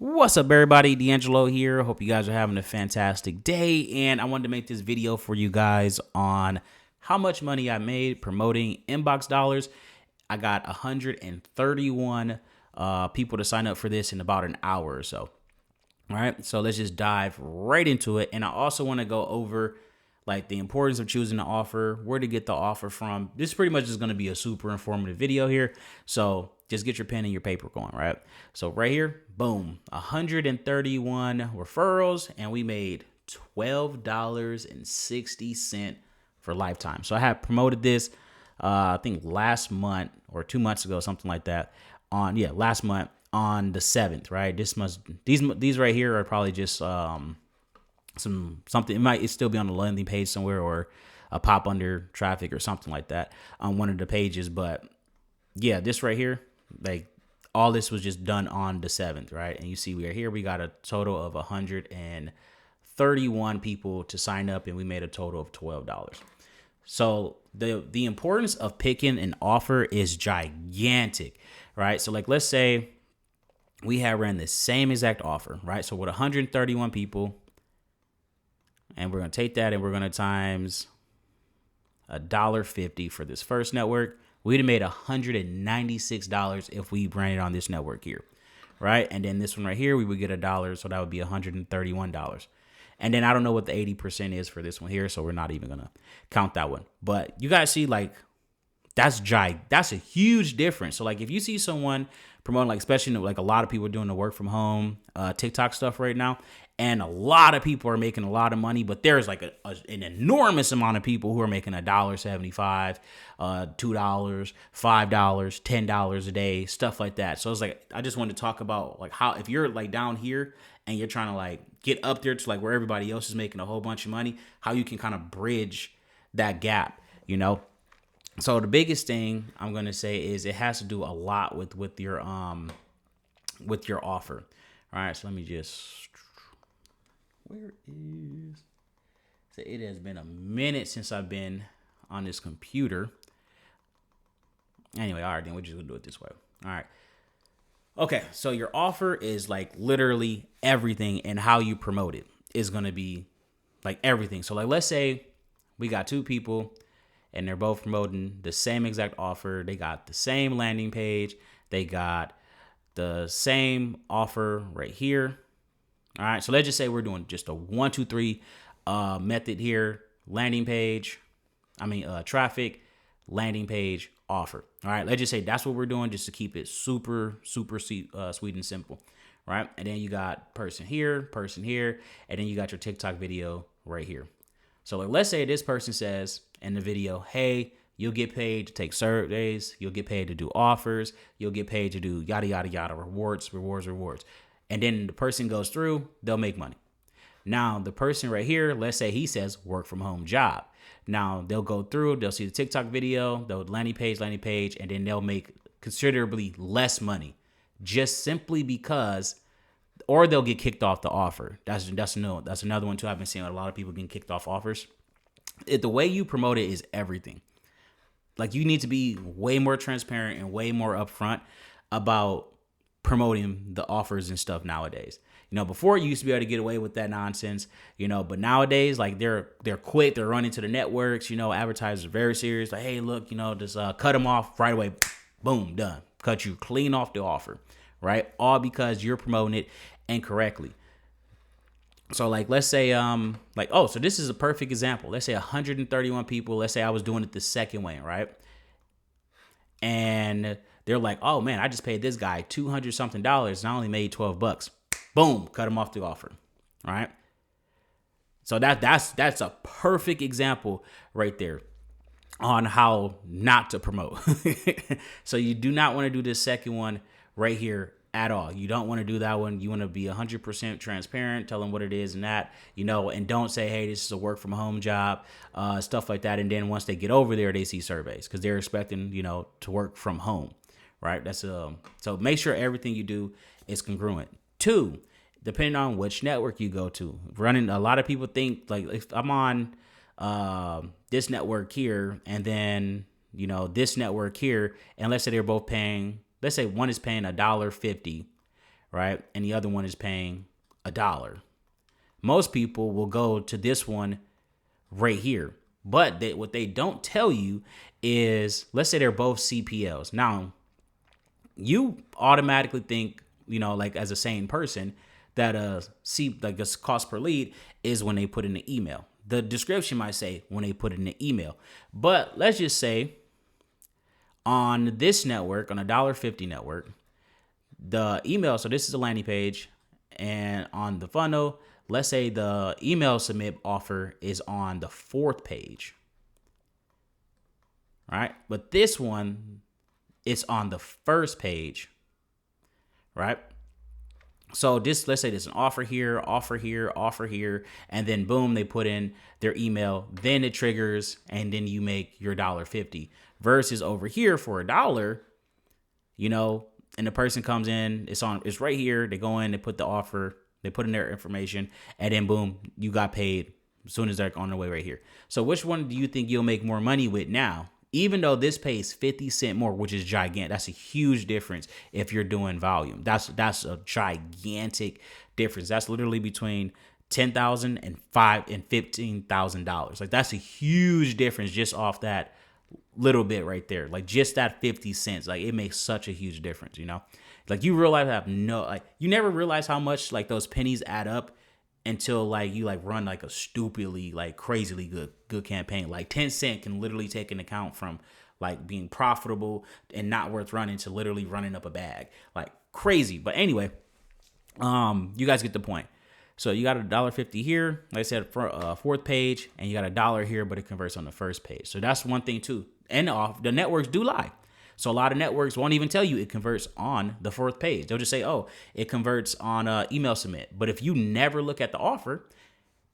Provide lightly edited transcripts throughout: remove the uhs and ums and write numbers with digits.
What's up, everybody? D'Angelo here. Hope you guys are having a fantastic day. And I wanted to make this video for you guys on how much money I made promoting inbox dollars. I got 131 people to sign up for this in about an hour or so. All right, so let's just dive right into it. And I also want to go over like the importance of choosing the offer, where to get the offer from. This is pretty much just going to be a super informative video here. So just get your pen and your paper going, right? So right here, boom, 131 referrals, and we made $12.60 for lifetime. So I had promoted this, I think last month or 2 months ago, something like that. Last month on the 7th, right? These right here are probably just something. It might still be on the landing page somewhere or a pop under traffic or something like that on one of the pages. But yeah, this right here, like all this was just done on the 7th, right? And you see we are here. We got a total of 131 people to sign up, and we made a total of $12. So the importance of picking an offer is gigantic, right? So like, let's say we had ran the same exact offer, right? So with 131 people, and we're going to take that and we're going to times $1.50 for this first network. We'd have made $196 if we ran it on this network here, right? And then this one right here, we would get $1, so that would be $131. And then I don't know what the 80% is for this one here, so we're not even going to count that one. But you guys see, like, that's a huge difference. So like if you see someone promoting, like especially like a lot of people doing the work from home TikTok stuff right now, and a lot of people are making a lot of money, but there's like an enormous amount of people who are making $1.75, $2, $5, $10 a day, stuff like that. So it's like I just wanted to talk about like how if you're like down here and you're trying to like get up there to like where everybody else is making a whole bunch of money, how you can kind of bridge that gap, you know. So the biggest thing I'm going to say is it has to do a lot with your offer. All right, so let me just, where is, so it has been a minute since I've been on this computer. Anyway, all right, then we're just going to do it this way. All right. Okay, so your offer is like literally everything, and how you promote it is going to be like everything. So like, let's say we got two people and they're both promoting the same exact offer. They got the same landing page. They got the same offer right here. All right. So let's just say we're doing just a 1, 2, 3 method here. Landing page. Traffic, landing page, offer. All right. Let's just say that's what we're doing, just to keep it super sweet and simple. Right. And then you got person here, and then you got your TikTok video right here. So like, let's say this person says in the video, hey, you'll get paid to take surveys, you'll get paid to do offers, you'll get paid to do yada, yada, yada, rewards. And then the person goes through, they'll make money. Now, the person right here, let's say he says work from home job. Now, they'll go through, they'll see the TikTok video, they'll landing page, and then they'll make considerably less money just simply because, or they'll get kicked off the offer. That's another one too. I've been seeing a lot of people getting kicked off offers. The way you promote it is everything. Like, you need to be way more transparent and way more upfront about promoting the offers and stuff nowadays. You know, before you used to be able to get away with that nonsense, you know, but nowadays, like they're quick, they're running to the networks, you know, advertisers are very serious. Like, hey, look, you know, just cut them off right away. Boom, done. Cut you clean off the offer, right? All because you're promoting it incorrectly. So like, let's say, so this is a perfect example. Let's say 131 people. Let's say I was doing it the second way, right? And they're like, oh man, I just paid this guy $200 something and I only made $12. Boom, cut him off the offer, right? So that's a perfect example right there on how not to promote. So you do not want to do this second one right here at all. You don't want to do that one. You want to be 100% transparent, tell them what it is and that, you know, and don't say, hey, this is a work from home job, stuff like that. And then once they get over there, they see surveys because they're expecting, you know, to work from home, right? So make sure everything you do is congruent. 2, depending on which network you go to, a lot of people think like, if I'm on this network here and then, you know, this network here, and let's say they're both paying, let's say one is paying $1.50, right? And the other one is paying $1. Most people will go to this one right here. But what they don't tell you is, let's say they're both CPLs. Now, you automatically think, like as a sane person, that like this cost per lead is when they put in the email. The description might say when they put in the email. But let's just say on this network, on a $1.50 network, the email, so this is a landing page, and on the funnel, let's say the email submit offer is on the 4th page. All right. But this one, it's on the 1st page. Right. So this, let's say there's an offer here, and then boom, they put in their email, then it triggers, and then you make your $1.50. Versus over here for $1, and the person comes in, it's right here. They go in, they put the offer, they put in their information, and then boom, you got paid as soon as they're on their way right here. So which one do you think you'll make more money with now? Even though this pays 50 cents more, which is gigantic. That's a huge difference if you're doing volume. That's a gigantic difference. That's literally between $10,000 and $15,000. Like that's a huge difference just off that little bit right there. Like just that 50 cents. Like it makes such a huge difference, Like you realize you never realize how much like those pennies add up until like you like run like a stupidly like crazily good campaign. Like 10 cent can literally take an account from like being profitable and not worth running to literally running up a bag. Like crazy. But anyway, you guys get the point. So you got $1.50 here, like I said, for 4th page, and you got $1 here, but it converts on the 1st page. So that's one thing too. And the networks do lie. So a lot of networks won't even tell you it converts on the 4th page. They'll just say, oh, it converts on email submit. But if you never look at the offer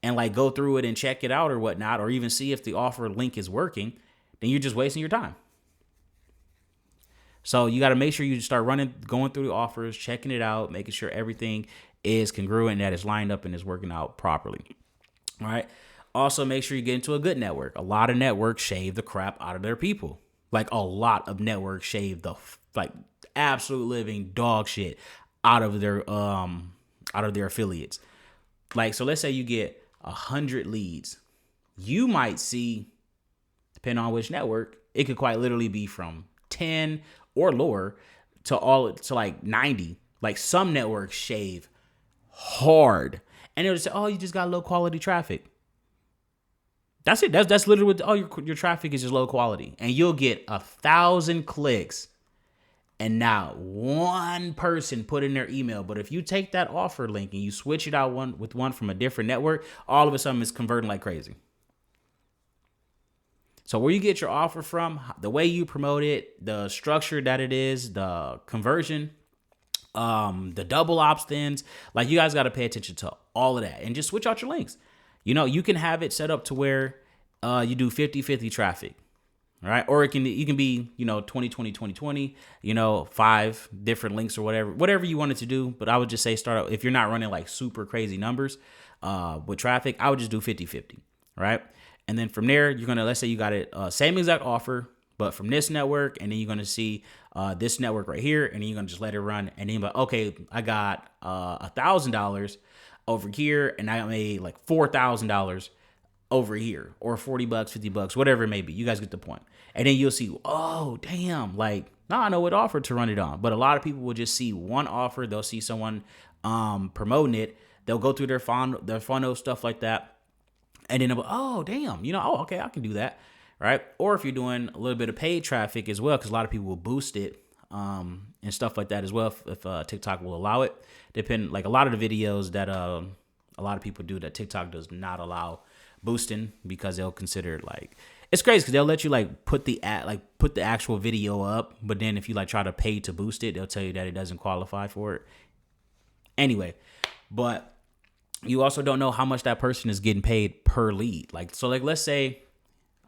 and like go through it and check it out or whatnot, or even see if the offer link is working, then you're just wasting your time. So you got to make sure you start going through the offers, checking it out, making sure everything is congruent, that it's lined up and is working out properly. All right. Also, make sure you get into a good network. A lot of networks shave the crap out of their people. Like a lot of networks shave the like absolute living dog shit out of their affiliates. Like, so let's say you get 100 leads. You might see, depending on which network, it could quite literally be from 10 or lower to like 90. Like some networks shave hard, and they'll just say, "Oh, you just got low quality traffic." That's it. That's literally what your traffic is, just low quality, and you'll get 1,000 clicks, and not one person put in their email. But if you take that offer link and you switch it out with one from a different network, all of a sudden it's converting like crazy. So where you get your offer from, the way you promote it, the structure that it is, the conversion, the double opt-ins, like you guys got to pay attention to all of that and just switch out your links. You can have it set up to where you do 50-50 traffic, right? Or you can be, 20-20-20-20, 5 different links or whatever you wanted to do. But I would just say start out, if you're not running like super crazy numbers with traffic, I would just do 50-50, right? And then from there, you're going to, let's say you got it, same exact offer, but from this network, and then you're going to see this network right here, and then you're going to just let it run. And then you're like, okay, I got $1,000 over here, and I made like $4,000 over here, or $40, $50, whatever it may be. You guys get the point. And then you'll see, oh, damn, like, now I know what offer to run it on. But a lot of people will just see one offer. They'll see someone promoting it. They'll go through their funnel, stuff like that. And then they'll go, oh, damn, okay, I can do that. Right. Or if you're doing a little bit of paid traffic as well, because a lot of people will boost it and stuff like that as well, if TikTok will allow it. Like a lot of the videos that a lot of people do that TikTok does not allow boosting, because they'll consider like, it's crazy because they'll let you like put the actual video up, but then if you like try to pay to boost it, they'll tell you that it doesn't qualify for it. Anyway, but you also don't know how much that person is getting paid per lead. Like, so like, let's say,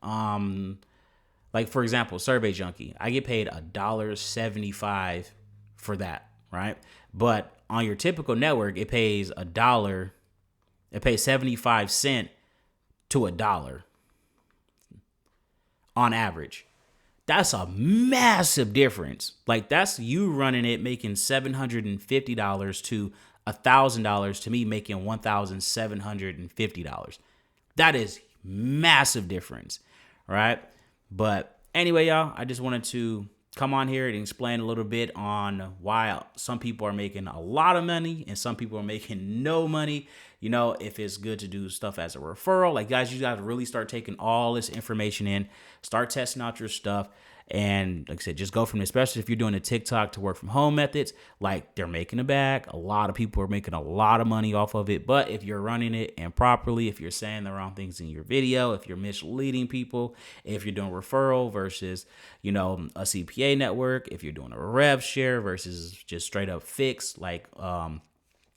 like for example, Survey Junkie, I get paid $1.75 for that, right? But on your typical network, it pays $1. It pays 75 cents to $1 on average. That's a massive difference. Like that's you running it making $750 to $1,000 to me making $1,750. That is massive difference, right? But anyway, y'all, I just wanted to come on here and explain a little bit on why some people are making a lot of money and some people are making no money. You know, if it's good to do stuff as a referral, like guys, you got to really start taking all this information in, start testing out your stuff. And like I said, just go from, especially if you're doing a TikTok to work from home methods, like they're making a bag. A lot of people are making a lot of money off of it. But if you're running it improperly, if you're saying the wrong things in your video, if you're misleading people, if you're doing referral versus, you know, a CPA network, if you're doing a rev share versus just straight up fixed, like,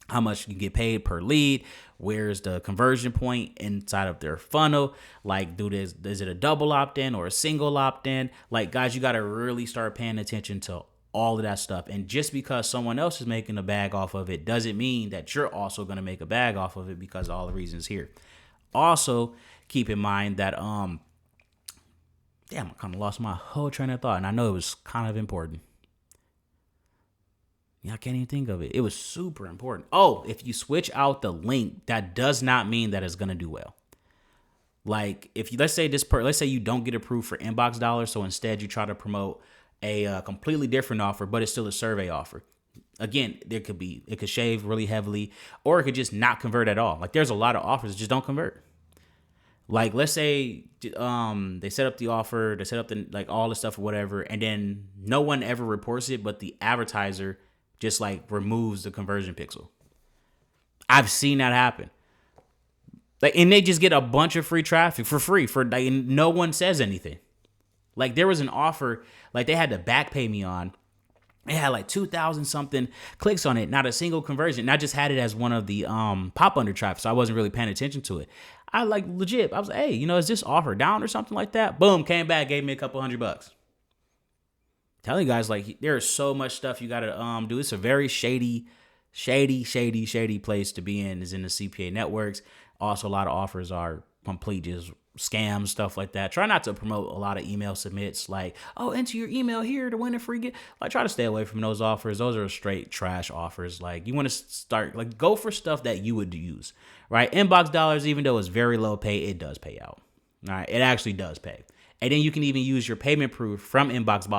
how much you get paid per lead, where's the conversion point inside of their funnel, like is it a double opt-in or a single opt-in? Like guys, you got to really start paying attention to all of that stuff. And just because someone else is making a bag off of it doesn't mean that you're also going to make a bag off of it, because of all the reasons here. Also keep in mind that damn, I kind of lost my whole train of thought, and I know it was kind of important. Yeah, I can't even think of it. It was super important. Oh, if you switch out the link, that does not mean that it's gonna do well. Like if you let's say you don't get approved for inbox dollars, so instead you try to promote a completely different offer, but it's still a survey offer. Again, it could shave really heavily, or it could just not convert at all. Like there's a lot of offers that just don't convert. Like let's say they set up the offer, they set up the like all the stuff or whatever, and then no one ever reports it, but the advertiser just like removes the conversion pixel. I've seen that happen. Like, and they just get a bunch of free traffic for free for like, and no one says anything. Like there was an offer, like they had to back pay me on. It had like 2,000 something clicks on it, not a single conversion. And I just had it as one of the pop under traffic, so I wasn't really paying attention to it. I like legit, I was like, hey, you know, is this offer down or something like that? Boom, came back, gave me a couple $100. Telling you guys, like there is so much stuff you gotta do. It's a very shady place to be in, is in the CPA networks. Also, a lot of offers are complete just scams, stuff like that. Try not to promote a lot of email submits like, oh, enter your email here to win a free gift. Like try to stay away from those offers. Those are straight trash offers. Like you want to start like go for stuff that you would use, right? Inbox dollars, even though it's very low pay, it does pay out. All right, it actually does pay. And then you can even use your payment proof from inbox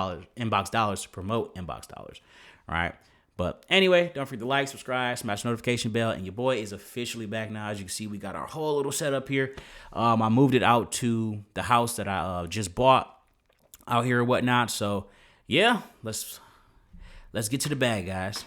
dollars to promote inbox dollars. All right. But anyway, don't forget to like, subscribe, smash the notification bell. And your boy is officially back now. As you can see, we got our whole little setup here. I moved it out to the house that I just bought out here and whatnot. So yeah, let's get to the bag, guys.